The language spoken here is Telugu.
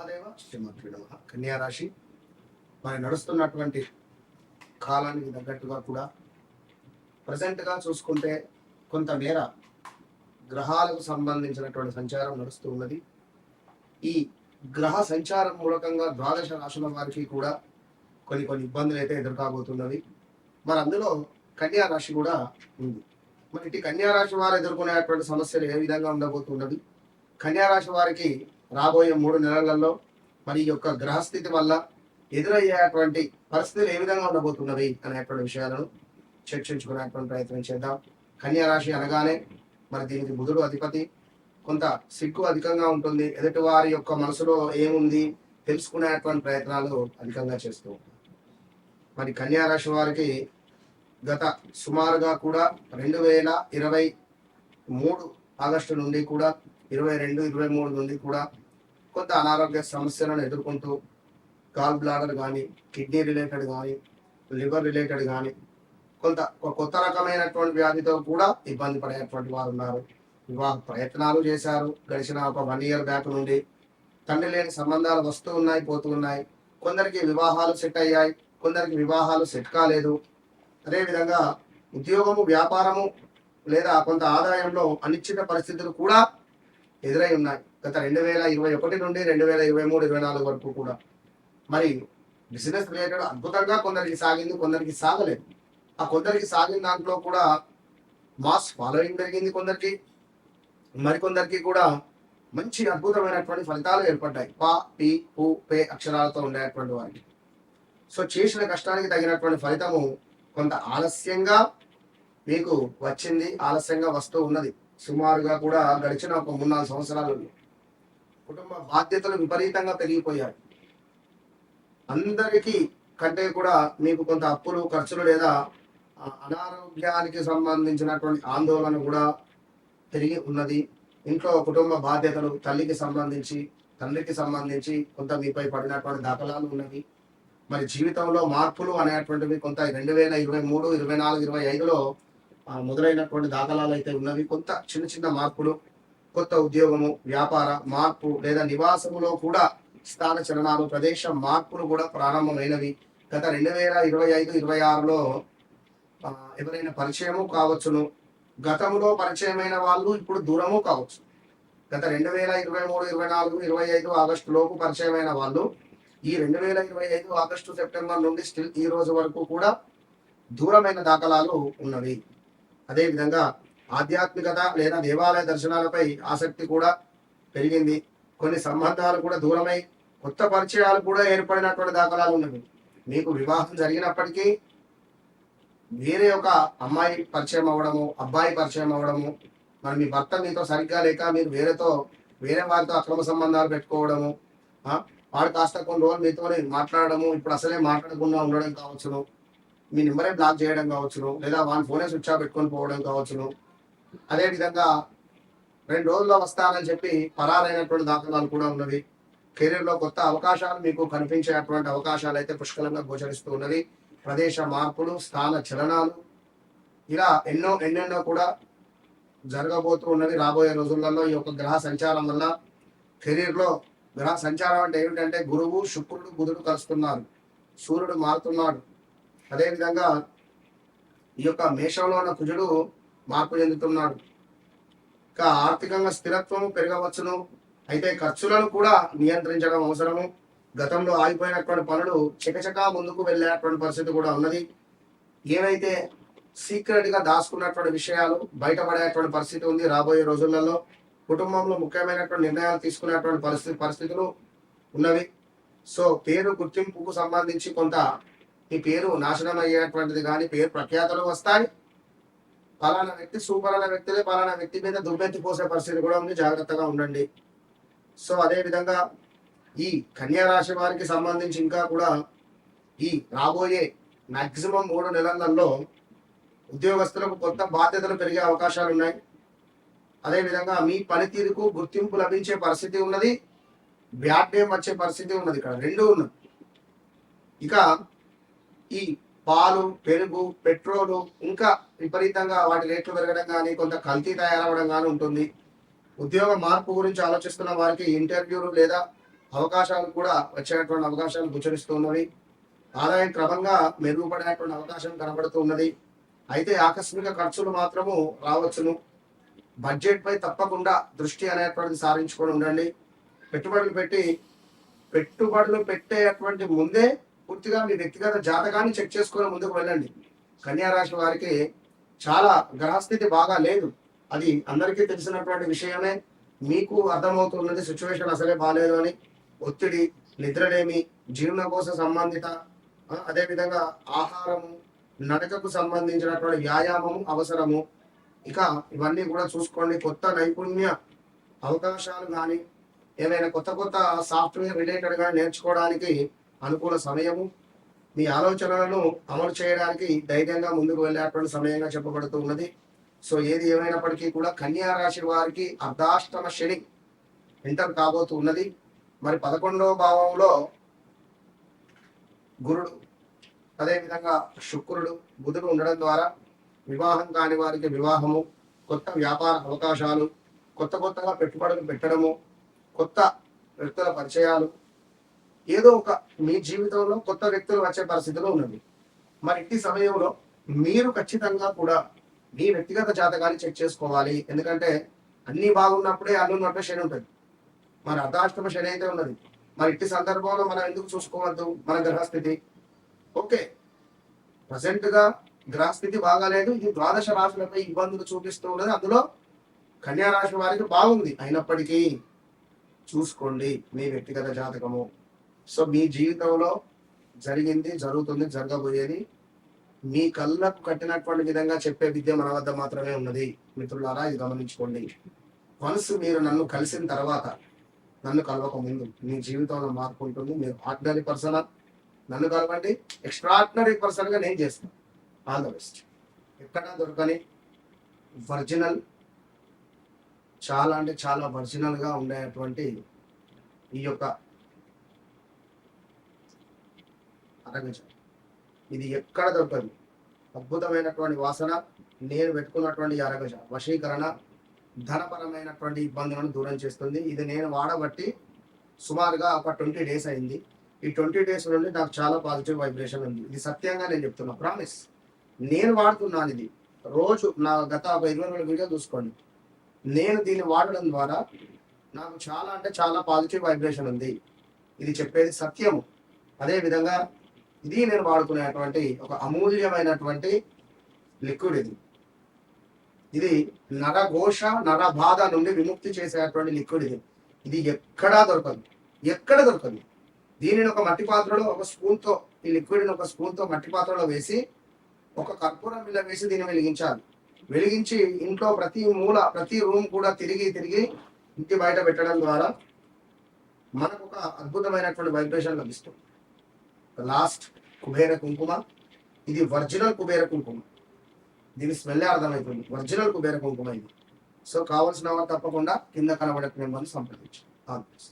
మహాదేవ శ్రీమతి నమః. కన్యా రాశి మరి నడుస్తున్నటువంటి కాలానికి తగ్గట్టుగా కూడా ప్రజెంట్గా చూసుకుంటే కొంతమేర గ్రహాలకు సంబంధించినటువంటి సంచారం నడుస్తూ ఉన్నది. ఈ గ్రహ సంచారం మూలకంగా ద్వాదశ రాశుల వారికి కూడా కొన్ని ఇబ్బందులు అయితే ఎదుర్కోబోతున్నవి. మరి అందులో కన్యా రాశి కూడా ఉంది. మరి ఇటు కన్యా రాశి వారు ఎదుర్కొనేటువంటి సమస్యలు ఏ విధంగా ఉండబోతున్నది, కన్యా రాశి వారికి రాబోయే 3 నెలలలో మరి ఈ యొక్క గ్రహస్థితి వల్ల ఎదురయ్యేటువంటి పరిస్థితులు ఏ విధంగా ఉండబోతున్నవి అనేటువంటి విషయాలను చర్చించుకునేటువంటి ప్రయత్నం చేద్దాం. కన్యా రాశి అనగానే మరి దీనికి బుధుడు అధిపతి, కొంత సిగ్గు అధికంగా ఉంటుంది. ఎదుటి వారి యొక్క మనసులో ఏముంది తెలుసుకునేటువంటి ప్రయత్నాలు అధికంగా చేస్తూ ఉంటారు. మరి కన్యా రాశి వారికి గత సుమారుగా కూడా 2023 ఆగస్టు నుండి కూడా 22-23 నుండి కూడా కొంత అనారోగ్య సమస్యలను ఎదుర్కొంటూ గాల్ బ్లాడర్ కానీ, కిడ్నీ రిలేటెడ్ కానీ, లివర్ రిలేటెడ్ కానీ కొంత కొత్త రకమైనటువంటి వ్యాధితో కూడా ఇబ్బంది పడేటువంటి వారు ఉన్నారు. వివాహ ప్రయత్నాలు చేశారు గడిచిన ఒక 1 ఇయర్ బ్యాక్ నుండి. తండ్రి లేని సంబంధాలు వస్తూ ఉన్నాయి, పోతూ ఉన్నాయి. కొందరికి వివాహాలు సెట్ అయ్యాయి, కొందరికి వివాహాలు సెట్ కాలేదు. అదేవిధంగా ఉద్యోగము, వ్యాపారము లేదా కొంత ఆదాయంలో అనిశ్చిత పరిస్థితులు కూడా ఎదురై ఉన్నాయి. గత 2021 నుండి 2023-24 వరకు కూడా మరి బిజినెస్ రిలేటెడ్ అద్భుతంగా కొందరికి సాగింది, కొందరికి సాగలేదు. ఆ కొందరికి సాగిన దాంట్లో కూడా మాస్ ఫాలోయింగ్ పెరిగింది కొందరికి, మరికొందరికి కూడా మంచి అద్భుతమైనటువంటి ఫలితాలు ఏర్పడ్డాయి. పా, పి, పు, పే అక్షరాలతో ఉండేటువంటి వారికి. సో చేసిన కష్టానికి తగినటువంటి ఫలితము కొంత ఆలస్యంగా మీకు వచ్చింది, ఆలస్యంగా వస్తూ ఉన్నది. సుమారుగా కూడా గడిచిన ఒక 3-4 సంవత్సరాలలో కుటుంబ బాధ్యతలు విపరీతంగా పెరిగిపోయాయి. అందరికీ కంటే కూడా మీకు కొంత అప్పులు, ఖర్చులు లేదా అనారోగ్యానికి సంబంధించినటువంటి ఆందోళన కూడా పెరిగి ఉన్నది. ఇంట్లో కుటుంబ బాధ్యతలు తల్లికి సంబంధించి, తండ్రికి సంబంధించి కొంత మీపై పడినటువంటి దాఖలాలు ఉన్నవి. మరి జీవితంలో మార్పులు అనేటువంటివి కొంత 2023, 24, 25లో మొదలైనటువంటి దాఖలాలు అయితే ఉన్నవి. కొంత చిన్న మార్పులు, కొత్త ఉద్యోగము, వ్యాపార మార్పు లేదా నివాసములో కూడా స్థాన చలనాలు, ప్రదేశ మార్పులు కూడా ప్రారంభమైనవి. గత 2025-26లో ఎవరైనా పరిచయము కావచ్చును, గతంలో పరిచయమైన వాళ్ళు ఇప్పుడు దూరము కావచ్చు. గత 2023, 24, 25 ఆగస్టు లోపు పరిచయమైన వాళ్ళు ఈ 2025 ఆగస్టు, సెప్టెంబర్ నుండి స్టిల్ ఈ రోజు వరకు కూడా దూరమైన దాఖలాలు ఉన్నవి. అదేవిధంగా ఆధ్యాత్మికత లేదా దేవాలయ దర్శనాలపై ఆసక్తి కూడా పెరిగింది. కొన్ని సంబంధాలు కూడా దూరమై కొత్త పరిచయాలు కూడా ఏర్పడినటువంటి దాఖలాలు ఉన్నవి. మీకు వివాహం జరిగినప్పటికీ వేరే ఒక అమ్మాయి పరిచయం అవ్వడము, అబ్బాయి పరిచయం అవ్వడము, మరి మీ భర్త మీతో సరిగ్గా లేక మీరు వేరే వారితో అక్రమ సంబంధాలు పెట్టుకోవడము, వాడు కాస్త కొన్ని రోజులు మీతో మాట్లాడడము, ఇప్పుడు అసలే మాట్లాడకుండా ఉండడం కావచ్చును, మీ నెంబరే బ్లాక్ చేయడం కావచ్చును, లేదా వాని ఫోనే స్విచ్ ఆఫ్ పెట్టుకొని పోవడం కావచ్చును. అదేవిధంగా 2 రోజుల్లో వస్తానని చెప్పి పరారైనటువంటి దాఖలాలు కూడా ఉన్నవి. కెరీర్లో కొత్త అవకాశాలు మీకు కనిపించేటువంటి అవకాశాలు అయితే పుష్కలంగా గోచరిస్తూ ఉన్నవి. ప్రదేశ మార్పులు, స్థాన చలనాలు ఇలా ఎన్నెన్నో కూడా జరగబోతూ ఉన్నవి రాబోయే రోజులలో. ఈ యొక్క గ్రహ సంచారం వల్ల కెరీర్లో గ్రహ సంచారం అంటే ఏమిటంటే గురువు, శుక్రుడు, బుధుడు కలుస్తున్నారు, సూర్యుడు మారుతున్నాడు. అదేవిధంగా ఈ యొక్క మేషంలో ఉన్న కుజుడు మార్పు చెందుతున్నాడు. ఇంకా ఆర్థికంగా స్థిరత్వం పెరగవచ్చును, అయితే ఖర్చులను కూడా నియంత్రించడం అవసరము. గతంలో ఆగిపోయినటువంటి పనులు చకచకా ముందుకు వెళ్ళేటువంటి పరిస్థితి కూడా ఉన్నది. ఏవైతే సీక్రెట్ గా దాచుకున్నటువంటి విషయాలు బయటపడేటువంటి పరిస్థితి ఉంది రాబోయే రోజులలో. కుటుంబంలో ముఖ్యమైనటువంటి నిర్ణయాలు తీసుకునేటువంటి పరిస్థితులు ఉన్నవి. సో పేరు గుర్తింపుకు సంబంధించి కొంత ఈ పేరు నాశనం అయ్యేటువంటిది కానీ, పేరు ప్రఖ్యాతలు వస్తాయి. పలానా వ్యక్తి సూపర్ అనే వ్యక్తులే పలానా వ్యక్తి మీద దుమ్మెత్తి పోసే పరిస్థితి కూడా ఉంది, జాగ్రత్తగా ఉండండి. సో అదేవిధంగా ఈ కన్యా రాశి వారికి సంబంధించి ఇంకా కూడా ఈ రాబోయే మాక్సిమం 3 నెలలలో ఉద్యోగస్తులకు కొత్త బాధ్యతలు పెరిగే అవకాశాలు ఉన్నాయి. అదేవిధంగా మీ పనితీరుకు గుర్తింపు లభించే పరిస్థితి ఉన్నది, బ్యాడ్ నేమ్ వచ్చే పరిస్థితి ఉన్నది. ఇక్కడ 2 ఉన్నది. ఇక ఈ పాలు, పెరుగు, పెట్రోలు ఇంకా విపరీతంగా వాటి రేట్లు పెరగడం కానీ, కొంత కల్తీ తయారవడం కానీ ఉంటుంది. ఉద్యోగ మార్పు గురించి ఆలోచిస్తున్న వారికి ఇంటర్వ్యూలు లేదా అవకాశాలు కూడా వచ్చేటువంటి అవకాశాలు గోచరిస్తున్నవి. ఆదాయం క్రమంగా మెరుగుపడేటువంటి అవకాశం కనబడుతూ ఉన్నది. అయితే ఆకస్మిక ఖర్చులు మాత్రము రావచ్చును. బడ్జెట్ పై తప్పకుండా దృష్టి అనేటువంటిది సారించుకొని ఉండండి. పెట్టుబడులు పెట్టేటువంటి ముందే పూర్తిగా మీ వ్యక్తిగత జాతకాన్ని చెక్ చేసుకొని ముందుకు వెళ్ళండి. కన్యా రాశి వారికి చాలా గ్రహస్థితి బాగా లేదు, అది అందరికీ తెలిసినటువంటి విషయమే. మీకు అర్థమవుతున్నది సిచ్యువేషన్ అసలే బాగాలేదు అని. ఒత్తిడి, నిద్రలేమి, జీర్ణకోశ సంబంధిత, అదేవిధంగా ఆహారము, నడకకు సంబంధించినటువంటి వ్యాయామము అవసరము. ఇక ఇవన్నీ కూడా చూసుకోండి. కొత్త నైపుణ్య అవకాశాలు కానీ ఏమైనా కొత్త సాఫ్ట్వేర్ రిలేటెడ్గా నేర్చుకోవడానికి అనుకూల సమయము. మీ ఆలోచనలను అమలు చేయడానికి ధైర్యంగా ముందుకు వెళ్ళేటువంటి సమయంగా చెప్పబడుతూ ఉన్నది. సో ఏది ఏమైనప్పటికీ కూడా కన్యా రాశి వారికి అర్ధాష్టమ శని ఎంటర్ కాబోతూ ఉన్నది. మరి 11వ భావంలో గురుడు, అదేవిధంగా శుక్రుడు, బుధుడు ఉండడం ద్వారా వివాహం కాని వారికి వివాహము, కొత్త వ్యాపార అవకాశాలు, కొత్తగా పెట్టుబడులు పెట్టడము, కొత్త వ్యక్తుల పరిచయాలు, ఏదో ఒక మీ జీవితంలో కొత్త వ్యక్తులు వచ్చే పరిస్థితిలో ఉన్నది. మరి ఇట్టి సమయంలో మీరు ఖచ్చితంగా కూడా మీ వ్యక్తిగత జాతకాన్ని చెక్ చేసుకోవాలి. ఎందుకంటే అన్ని బాగున్నప్పుడే అన్నున్నట్టే శని ఉంటుంది. మరి అర్ధాష్టమ శని అయితే ఉన్నది. మరి ఇట్టి సందర్భంలో మనం ఎందుకు చూసుకోవద్దు మన గ్రహస్థితి? ఓకే, ప్రజెంట్ గా గ్రహస్థితి బాగాలేదు, ఇది ద్వాదశ రాశులపై ఇబ్బందులు చూపిస్తూ ఉన్నది. అందులో కన్యా రాశి వారికి బాగుంది. అయినప్పటికీ చూసుకోండి మీ వ్యక్తిగత జాతకము. సో మీ జీవితంలో జరిగింది, జరుగుతుంది, జరగబోయేది మీ కళ్ళకు కట్టినటువంటి విధంగా చెప్పే విద్య మన వద్ద మాత్రమే ఉన్నది. మిత్రులారా, ఇది గమనించుకోండి. వన్స్ మీరు నన్ను కలిసిన తర్వాత, నన్ను కలవక ముందు మీ జీవితంలో మార్పు ఉంటుంది. మీరు ఆర్డినరీ పర్సన్, నన్ను కలవండి, ఎక్స్ట్రాడినరీ పర్సన్ గా నేను చేస్తాను. All the best. ఎక్కడా దొరకని ఒరిజినల్, చాలా అంటే చాలా ఒరిజినల్ గా ఉండేటువంటి ఈ యొక్క అరగజ, ఇది ఎక్కడ దొరకదు. అద్భుతమైనటువంటి వాసన. నేను పెట్టుకున్నటువంటి అరగజ వశీకరణ, ధనపరమైనటువంటి ఇబ్బందులను దూరం చేస్తుంది. ఇది నేను వాడబట్టి సుమారుగా ఒక 20 డేస్ అయింది. ఈ 20 డేస్ నుండి నాకు చాలా పాజిటివ్ వైబ్రేషన్ ఉంది. ఇది సత్యంగా నేను చెప్తున్నా, ప్రామిస్. నేను వాడుతున్నాను ఇది రోజు. నా గత ఒక 20 రోజుల వీడియో చూసుకోండి. నేను దీన్ని వాడడం ద్వారా నాకు చాలా అంటే చాలా పాజిటివ్ వైబ్రేషన్ ఉంది. ఇది చెప్పేది సత్యము. అదేవిధంగా ఇది నేను వాడుకునేటువంటి ఒక అమూల్యమైనటువంటి లిక్విడ్. ఇది నరఘోష, నరబాధ నుండి విముక్తి చేసేటువంటి లిక్విడ్. ఇది ఎక్కడా దొరకదు. దీనిని ఒక మట్టి పాత్రలో ఒక స్పూన్తో, ఈ లిక్విడ్ని ఒక స్పూన్తో మట్టి పాత్రలో వేసి ఒక కర్పూరం బిళ్ళ వేసి దీన్ని వెలిగించాలి. వెలిగించి ఇంట్లో ప్రతి మూల, ప్రతి రూమ్ కూడా తిరిగి ఇంటి బయట పెట్టడం ద్వారా మనకు ఒక అద్భుతమైనటువంటి వైబ్రేషన్ లభిస్తుంది. లాస్ట్ కుబేర కుంకుమ. ఇది ఒరిజినల్ కుబేర కుంకుమ. దీని స్మెల్లే అర్థమవుతుంది, ఒరిజినల్ కుబేర కుంకుమ ఇది. సో కావాల్సిన వారు తప్పకుండా కింద కనబడే నెంబర్ని సంప్రదించండి.